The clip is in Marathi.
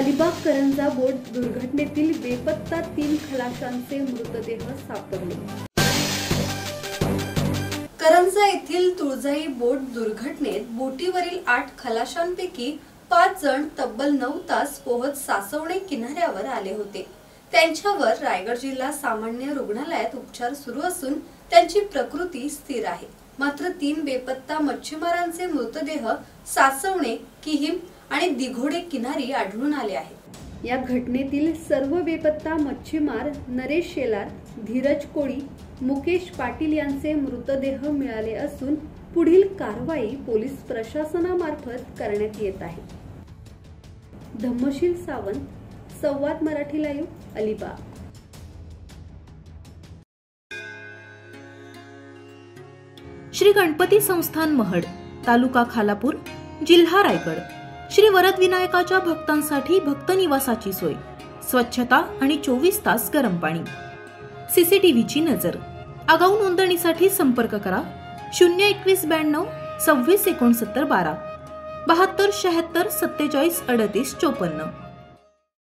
अलिबाग करंजा बोट दुर्घटनेतील बेपत्ता 3 खलाशांचे मृतदेह सापडले। करंजा येथील तुळजाई बोट दुर्घटनेत बोटीवरील 8 खलाशांपैकी 5 जण तब्बल 9 तास पोहत सासवणे किनाऱ्यावर आले होते। त्यांच्यावर रायगड जिल्हा सामान्य रुग्णालयात उपचार सुरू असून त्यांची प्रकृती स्थिर आहे। मात्र 3 बेपत्ता मच्छीमारांचे मृतदेह सासवणे, किहिम आणि दिघोडे किनारी आढळून आले आहेत। या घटनेतील सर्व बेपत्ता मच्छीमार नरेश शेलार, धीरज कोळी, मुकेश पाटील यांचे मृतदेह मिळाले असून पुढील कारवाई पोलीस प्रशासनामार्फत करण्यात येत आहे। धम्मशील सावंत, संवाद मराठी लाईव्ह, अलिबाग। श्री गणपती संस्थान महड, तालुका खालापूर, जिल्हा रायगड। श्री वरद विनायकाच्या भक्तांसाठी भक्त निवासाची सोय, स्वच्छता आणि 24 तास गरम पाणी, सीसीटीव्हीची नजर। आगाऊ नोंदणीसाठी संपर्क करा 02192 26 69 12 72 76 47 38 54।